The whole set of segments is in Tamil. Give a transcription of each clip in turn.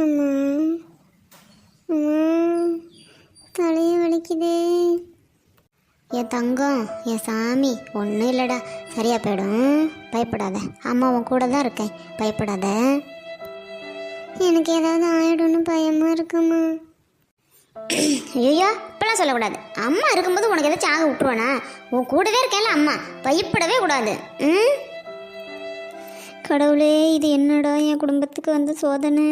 அம்மா அம்மா, தலையை வலிக்குதே. என் தங்கம், என் சாமி, ஒன்றும் இல்லைடா, சரியா போயிடும், பயப்படாத. அம்மா உன் கூட தான் இருக்கேன், பயப்படாத. எனக்கு ஏதாவது ஆயிடும்னு பயமாக இருக்குமா? ஐயோ, இப்பெல்லாம் சொல்லக்கூடாது. அம்மா இருக்கும்போது உனக்கு ஏதாச்சும் ஆக விட்டுருவானா? உன் கூடவே இருக்கேன்ல அம்மா, பயப்படவே கூடாது. ம், கடவுளே, இது என்னடா என் குடும்பத்துக்கு வந்து சோதனை.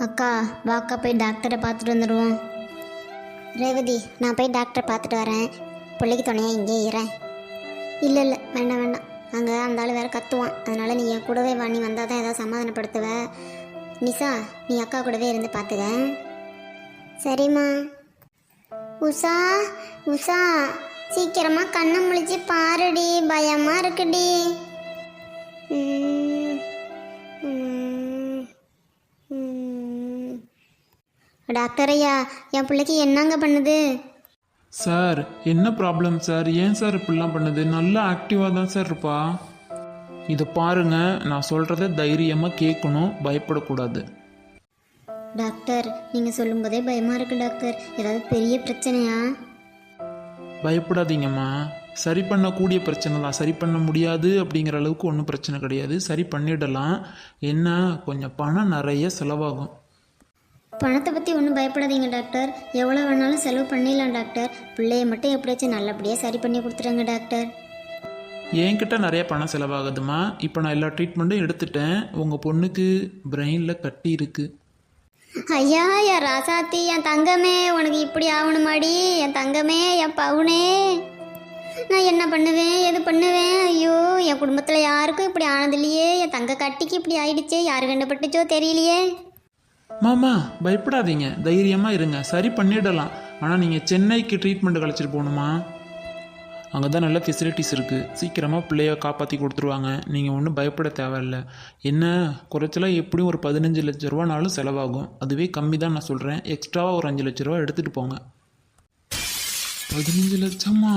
அக்கா வாக்கா, போய் டாக்டரை பார்த்துட்டு வந்துடுவோம். ரேவதி, நான் போய் டாக்டரை பார்த்துட்டு வரேன், பிள்ளைக்கு துணையாக இங்கே இரேன். இல்லை இல்லை, வேண்டாம் வேண்டாம், அங்கே அந்த ஆள் வேறு கத்துவான், அதனால் நீ என் கூடவே வா. நீ வந்தால் தான் ஏதாவது சமாதானப்படுத்துவ. நிஷா, நீ அக்கா கூடவே இருந்து பார்த்துக்க. சரிம்மா. உஷா உஷா, சீக்கிரமாக கண்ணை முழிச்சு பாருடி, பயமாக இருக்குடி. டாக்டர் ஐயா, என் பிள்ளைக்கு என்னங்க பண்ணுது? சார், என்ன ப்ராப்ளம் சார்? ஏன் சார் இப்படிலாம் பண்ணுது? நல்லா ஆக்டிவாக தான் சார் இருப்பா. இதை பாருங்க, நான் சொல்கிறத தைரியமாக கேட்கணும், பயப்படக்கூடாது. டாக்டர், நீங்கள் சொல்லும்போதே பயமாக இருக்கு டாக்டர், ஏதாவது பெரிய பிரச்சனையா? பயப்படாதீங்கம்மா, சரி பண்ணக்கூடிய பிரச்சனை தான். சரி பண்ண முடியாது அப்படிங்கிற அளவுக்கு ஒன்றும் பிரச்சனை கிடையாது, சரி பண்ணிடலாம். என்ன, கொஞ்சம் பணம் நிறைய செலவாகும். பணத்தை பற்றி ஒன்றும் பயப்படாதீங்க டாக்டர், எவ்வளோ வேணாலும் செலவு பண்ணிடலாம் டாக்டர். பிள்ளைய மட்டும் எப்படியாச்சும் நல்லபடியாக சரி பண்ணி கொடுத்துருங்க டாக்டர். என்கிட்ட நிறைய பணம் செலவாகுதுமா. இப்போ நான் எல்லா ட்ரீட்மெண்ட்டும் எடுத்துட்டேன். உங்கள் பொண்ணுக்கு பிரெயினில் கட்டி இருக்கு. ஐயா, என் ராசாத்தி, என் தங்கமே, உனக்கு இப்படி ஆகணுமாடி? என் தங்கமே, என் பவுனே, நான் என்ன பண்ணுவேன், எது பண்ணுவேன்? ஐயோ, என் குடும்பத்தில் யாருக்கும் இப்படி ஆனதில்லையே. என் தங்க கட்டிக்கு இப்படி ஆயிடுச்சே, யாரு கண்டுபட்டுச்சோ தெரியலையே. மாமா, பயப்படாதீங்க, தைரியமாக இருங்க, சரி பண்ணிடலாம். ஆனால் நீங்கள் சென்னைக்கு ட்ரீட்மெண்ட் கழிச்சிட்டு போகணுமா? அங்கே தான் நல்ல ஃபெசிலிட்டிஸ் இருக்குது, சீக்கிரமாக பிள்ளைய காப்பாற்றி கொடுத்துருவாங்க. நீங்கள் ஒன்றும் பயப்பட தேவையில்லை. என்ன குறைச்சலாக எப்படியும் ஒரு 15 லட்ச ரூபானாலும் செலவாகும். அதுவே கம்மி தான் நான் சொல்கிறேன். எக்ஸ்ட்ராவாக ஒரு 5 லட்ச ரூபா எடுத்துகிட்டு போங்க. 15 லட்சமா?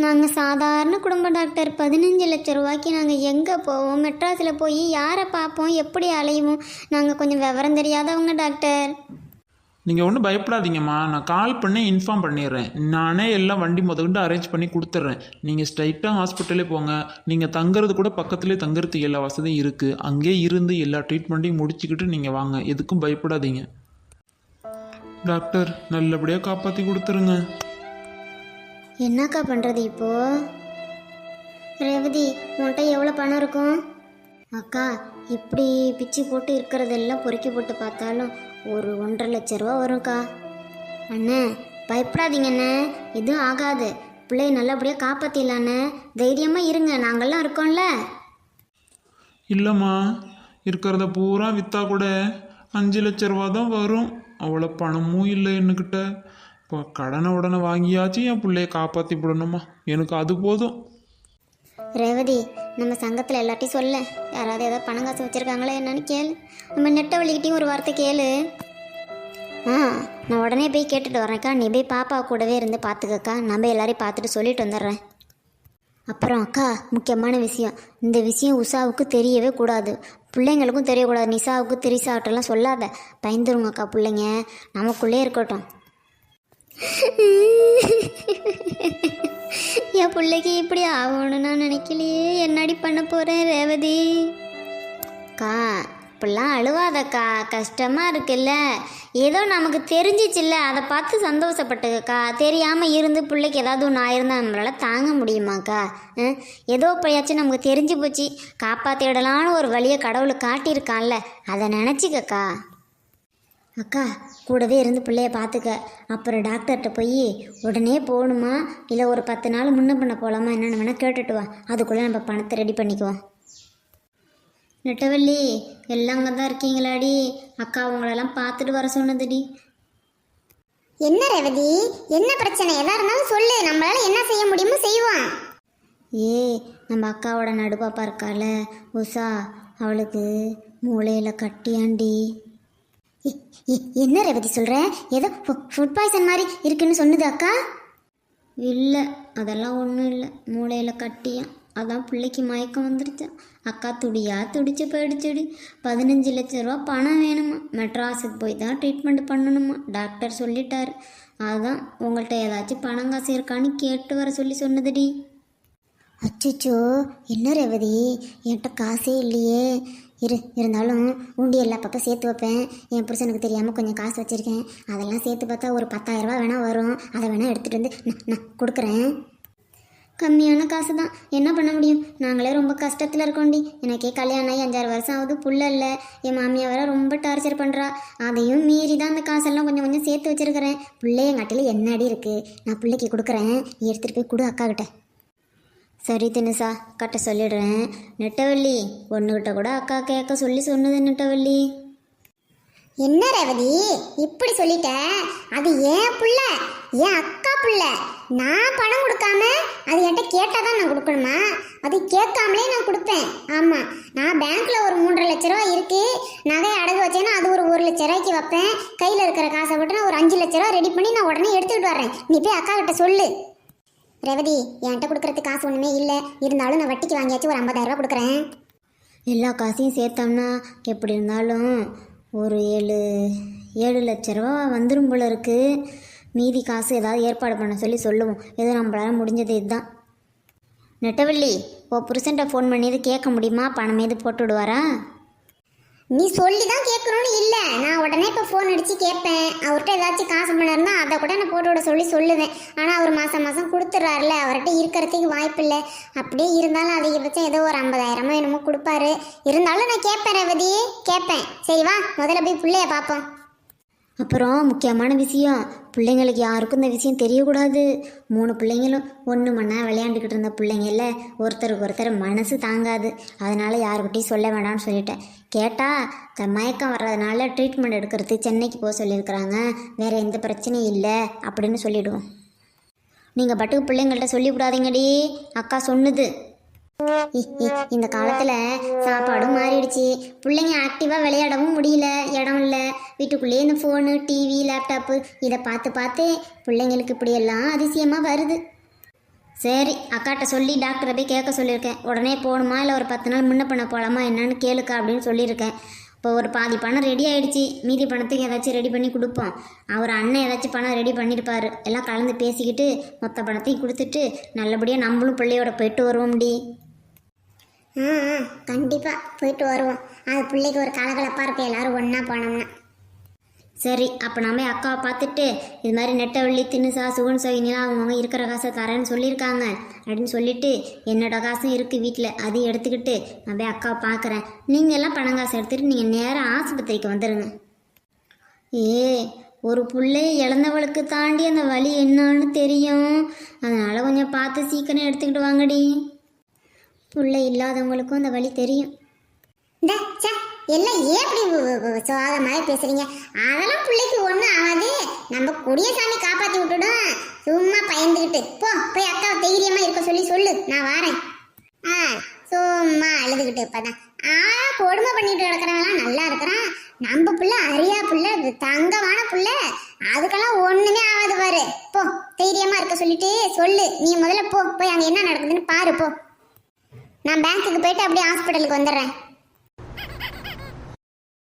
நாங்கள் சாதாரண குடும்ப டாக்டர். 15 லட்ச ரூபாய்க்கு நாங்கள் எங்கே போவோம்? மெட்ராஸில் போய் யாரை பார்ப்போம்? எப்படி அலையுவோம்? நாங்கள் கொஞ்சம் விவரம் தெரியாதவங்க டாக்டர். நீங்கள் ஒன்றும் பயப்படாதீங்கம்மா, நான் கால் பண்ணி இன்ஃபார்ம் பண்ணிடுறேன். நானே எல்லாம் வண்டி முதல்கொண்டு அரேஞ்ச் பண்ணி கொடுத்துட்றேன். நீங்கள் ஸ்ட்ரைட்டாக ஹாஸ்பிட்டலே போங்க. நீங்கள் தங்குறது கூட பக்கத்துலேயே தங்குறதுக்கு எல்லா வசதியும் இருக்குது. அங்கேயே இருந்து எல்லா ட்ரீட்மெண்ட்டையும் முடிச்சுக்கிட்டு நீங்கள் வாங்க, எதுக்கும் பயப்படாதீங்க. டாக்டர், நல்லபடியாக காப்பாற்றி கொடுத்துருங்க. என்னக்கா பண்ணுறது இப்போது? ரேவதி, உன்கிட்ட எவ்வளோ பணம் இருக்கும்? அக்கா, இப்படி பிச்சு போட்டு இருக்கிறதெல்லாம் பொறுக்கி போட்டு பார்த்தாலும் ஒரு 1.5 லட்ச ரூபா வரும்க்கா. அண்ணே, பயப்படாதீங்க அண்ணே, எதுவும் ஆகாது. பிள்ளைய நல்லபடியாக காப்பாற்றிடலாண்ணே, தைரியமாக இருங்க, நாங்கள்லாம் இருக்கோம்ல. இல்லைம்மா, இருக்கிறத பூரா விற்றா கூட 5 லட்ச ரூபா தான் வரும். அவ்வளோ பணமும் இல்லை என்கிட்ட. இப்போ கடனை உடனே வாங்கியாச்சும் என் பிள்ளைய காப்பாற்றி விடணுமா, எனக்கு அது போதும். ரேவதி, நம்ம சங்கத்தில் எல்லாத்தையும் சொல்ல, யாராவது ஏதாவது பணம் காசு வச்சுருக்காங்களா என்னன்னு கேளு. நம்ம நெட்டை வழிகிட்டையும் ஒரு வார்த்தை கேளு. நான் உடனே போய் கேட்டுட்டு வரேன்க்கா. நீ போய் பாப்பா கூடவே இருந்து பார்த்துக்கக்கா. நம்ம எல்லாரையும் பார்த்துட்டு சொல்லிட்டு வந்துடுறேன். அப்புறம் அக்கா, முக்கியமான விஷயம், இந்த விஷயம் உஷாவுக்கு தெரியவே கூடாது, பிள்ளைங்களுக்கும் தெரியக்கூடாது. நிஷாவுக்கு திரிசாவட்டெல்லாம் சொல்லாத, பயந்துருங்க அக்கா. பிள்ளைங்க நமக்குள்ளே இருக்கட்டும். என் பிள்ளைக்கு இப்படி ஆகணும்னு நான் நினைக்கலையே. என்னடி பண்ண போகிறேன் ரேவதி? அக்கா, இப்படிலாம் அழுவாதக்கா, கஷ்டமாக இருக்குல்ல. ஏதோ நமக்கு தெரிஞ்சிச்சில்ல, அதை பார்த்து சந்தோஷப்பட்டுக்கா. தெரியாமல் இருந்து பிள்ளைக்கு ஏதாவது ஒன்று ஆயிருந்தால் நம்மளால் தாங்க முடியுமாக்கா? ஏதோ இப்போயாச்சும் நமக்கு தெரிஞ்சு போச்சு, காப்பாற்றிடலான்னு ஒரு வழியை கடவுள் காட்டியிருக்கான்ல, அதை நினச்சிக்கக்கா. அக்கா, கூடவே இருந்து பிள்ளைய பார்த்துக்க. அப்புறம் டாக்டர்கிட்ட போய் உடனே போகணுமா, இல்லை ஒரு 10 நாள் முன்ன பண்ண போகலாமா என்னென்னு வேணால் கேட்டுட்டு வா. அதுக்குள்ளே நம்ம பணத்தை ரெடி பண்ணிக்குவோம். நெட்டவள்ளி, எல்லாம் அங்கே தான் இருக்கீங்களாடி? அக்கா உங்களெல்லாம் பார்த்துட்டு வர சொன்னதுடி. என்ன ரேவதி, என்ன பிரச்சனை? எதாக இருந்தாலும் சொல்லு, நம்மளால என்ன செய்ய முடியுமோ செய்வோம். நம்ம அக்காவோட நடுப்பாப்பா இருக்கால உஷா, அவளுக்கு மூளையில் கட்டியாண்டி. என்ன ரேவதி சொல்கிற? ஏதோ ஃபுட் பாய்சன் மாதிரி இருக்குன்னு சொன்னது அக்கா. இல்லை, அதெல்லாம் ஒன்றும் இல்லை, மூளையில் கட்டியான். அதான் பிள்ளைக்கு மயக்கம் வந்துருச்சான். அக்கா துடியா துடிச்சு போயிடுச்சுடி. 15 லட்ச ரூபா பணம் வேணுமா, மெட்ராஸுக்கு போய் தான் ட்ரீட்மெண்ட் பண்ணணுமா, டாக்டர் சொல்லிட்டாரு. அதுதான் உங்கள்கிட்ட ஏதாச்சும் பணம் காசு இருக்கான்னு கேட்டு வர சொல்லி சொன்னதுடி. அச்சோ, என்ன ரேவதி, என்கிட்ட காசே இல்லையே. இருந்தாலும் உண்டியல்ல அப்பப்போ சேர்த்து வைப்பேன். என் புருஷனுக்கு தெரியாமல் கொஞ்சம் காசு வச்சுருக்கேன். அதெல்லாம் சேர்த்து பார்த்தா ஒரு 10,000 ரூபா வேணால் வரும். அதை வேணால் எடுத்துகிட்டு வந்து நான் கொடுக்குறேன். கம்மியான காசு தான், என்ன பண்ண முடியும்? நாங்களே ரொம்ப கஷ்டத்தில் இருக்கோண்டி. எனக்கே கல்யாணம் ஆகி 5-6 வருஷம் ஆகுது, புள்ள இல்லை. என் மாமியா வேற ரொம்ப டார்ச்சர் பண்ணுறா. அதையும் மீறி தான் அந்த காசெல்லாம் கொஞ்சம் கொஞ்சம் சேர்த்து வச்சுருக்கிறேன். பிள்ளைய எங்காட்டில் என்ன அடி இருக்குது, நான் பிள்ளைக்கு கொடுக்குறேன், எடுத்துகிட்டு போய் கொடு அக்கா கிட்ட. சரி தினுசா, கட்ட சொல்லிடுறேன். நெட்டவள்ளி, ஒன்றுகிட்ட கூட அக்கா கேட்க சொன்னது நெட்டவள்ளி. என்ன ரேவதி இப்படி சொல்லிட்ட? அது ஏன் புள்ள, என் அக்கா புள்ள. நான் பணம் கொடுக்காம அது என்கிட்ட கேட்டால் தான் நான் கொடுக்கணுமா? அது கேட்காமலே நான் கொடுப்பேன். ஆமாம், நான் பேங்க்கில் ஒரு 3.5 லட்ச ரூபா இருக்குது. நகை அடகு வச்சேன்னா அது ஒரு 1 லட்ச ரூபாய்க்கு வைப்பேன். கையில் இருக்கிற காசை விட்டு நான் ஒரு 5 லட்ச ரூபா ரெடி பண்ணி நான் உடனே எடுத்துக்கிட்டு வரேன். நீ போய் அக்கா கிட்ட சொல்லு. ரேவதி, என்கிட்ட கொடுக்கறதுக்கு காசு ஒன்றுமே இல்லை. இருந்தாலும் நான் வட்டிக்கு வாங்கியாச்சும் ஒரு 50,000 ரூபா கொடுக்குறேன். எல்லா காசையும் சேர்த்தோம்னா எப்படி இருந்தாலும் ஒரு 7 லட்ச ரூபா வந்துடும் போல இருக்குது. மீதி காசு ஏதாவது ஏற்பாடு பண்ண சொல்லி சொல்லுவோம். ஏதோ நம்மளால முடிஞ்சது இதுதான். நெட்டவள்ளி, புருஷன்ட்ட ஃபோன் பண்ணி கேட்க முடியுமா, பணம் எது போட்டு விடுவாரா? நீ சொல்லி தான் கேட்கணும்னு இல்லை, நான் உடனே இப்போ ஃபோன் அடித்து கேட்பேன். அவர்கிட்ட ஏதாச்சும் காசு பணம் இருந்தால் அதை கூட நான் போட்டு விட சொல்லுவேன். ஆனால் அவர் மாதம் கொடுத்துட்றாருல, அவர்கிட்ட இருக்கிறதுக்கு வாய்ப்பு இல்லை. அப்படியே இருந்தாலும் அதிகபட்சம் ஏதோ ஒரு 50,000 என்னமோ கொடுப்பாரு. இருந்தாலும் நான் கேட்பேன் ரேவதி, கேட்பேன். சரி வா, முதல்ல போய் பிள்ளைய பார்ப்போம். அப்புறம் முக்கியமான விஷயம், பிள்ளைங்களுக்கு யாருக்கும் இந்த விஷயம் தெரியக்கூடாது. 3 பிள்ளைங்களும் ஒன்று மண்ணா விளையாண்டுக்கிட்டு இருந்த பிள்ளைங்கள ஒருத்தருக்கு ஒருத்தர் மனசு தாங்காது. அதனால் யாருக்கிட்டையும் சொல்ல வேண்டாம்னு சொல்லிட்டேன். கேட்டால் மயக்கம் வர்றதுனால ட்ரீட்மெண்ட் எடுக்கிறது சென்னைக்கு போக சொல்லியிருக்கிறாங்க, வேறு எந்த பிரச்சனையும் இல்லை அப்படின்னு சொல்லிவிடுவோம். நீங்கள் பாட்டுக்கு பிள்ளைங்கள்ட்ட சொல்லிவிடாதீங்கடி, அக்கா சொன்னது. இந்த காலத்தில் சாப்பாடும் மாறிடுச்சு. பிள்ளைங்க ஆக்டிவாக விளையாடவும் முடியல, இடம் இல்லை. வீட்டுக்குள்ளேயே இந்த ஃபோனு, டிவி, லேப்டாப்பு இதை பார்த்து பிள்ளைங்களுக்கு இப்படியெல்லாம் அதிசயமாக வருது. சரி, அக்காட்ட சொல்லி டாக்டரை போய் கேட்க சொல்லியிருக்கேன். உடனே போகணுமா இல்லை ஒரு 10 நாள் முன்ன பண்ண போகலாமா என்னன்னு கேளுக்கா அப்படின்னு சொல்லியிருக்கேன். இப்போ ஒரு பாதி பணம் ரெடி ஆகிடுச்சி. மீதி பணத்துக்கு ஏதாச்சும் ரெடி பண்ணி கொடுப்போம். அவர் அண்ணன் ஏதாச்சும் பணம் ரெடி பண்ணியிருப்பார். எல்லாம் கலந்து பேசிக்கிட்டு மொத்த பணத்தையும் கொடுத்துட்டு நல்லபடியாக நம்மளும் பிள்ளையோட போயிட்டு வருவோம்டி. கண்டிப்பாக போயிட்டு வருவோம். அது பிள்ளைக்கு ஒரு கலகலப்பாக இருப்போம் எல்லாரும் ஒன்றா போனோம்னா. சரி, அப்போ நாம அக்காவை பார்த்துட்டு இது மாதிரி நெட்டவள்ளி, தினுசா, சுகன் சோகினிலாம் அவங்கவுங்க இருக்கிற காசை தரேன்னு சொல்லியிருக்காங்க அப்படின்னு சொல்லிவிட்டு என்னோட காசும் இருக்குது வீட்டில், அதையும் எடுத்துக்கிட்டு நான் போய் அக்காவை பார்க்குறேன். நீங்கள் எல்லாம் பணம் காசு எடுத்துகிட்டு நீங்கள் நேராக ஆஸ்பத்திரிக்கு வந்துடுங்க. ஒரு பிள்ளை இழந்தவளுக்கு தாண்டி அந்த வலி என்னன்னு தெரியும். அதனால் கொஞ்சம் பார்த்து சீக்கிரம் எடுத்துக்கிட்டு வாங்கடி. பிள்ளை இல்லாதவங்களுக்கும் அந்த வலி தெரியும். எல்லாம் ஏன் இப்படி சோகமாக பேசுறீங்க? அதெல்லாம் பிள்ளைக்கு ஒன்றும் ஆகாது. நம்ம கொடியசாமி காப்பாற்றி விட்டுடும். சும்மா பயந்துக்கிட்டு போய் அக்காவை தைரியமாக இருக்க சொல்லு, நான் வரேன். சும்மா அழுதுகிட்டு இப்பதான் கொடுமை பண்ணிட்டு கிடக்கிறவெல்லாம் நல்லா இருக்கிறான். நம்ம பிள்ளை அரியா பிள்ளை, தங்கமான பிள்ளை, அதுக்கெல்லாம் ஒண்ணுமே ஆகாது பாரு. தைரியமா இருக்க சொல்லிட்டு சொல்லு. நீ முதல்ல போய் அங்க என்ன நடக்குதுன்னு பாரு. நான் பேங்க்குக்கு போயிட்டு அப்படியே ஹாஸ்பிட்டலுக்கு வந்துடுறேன்.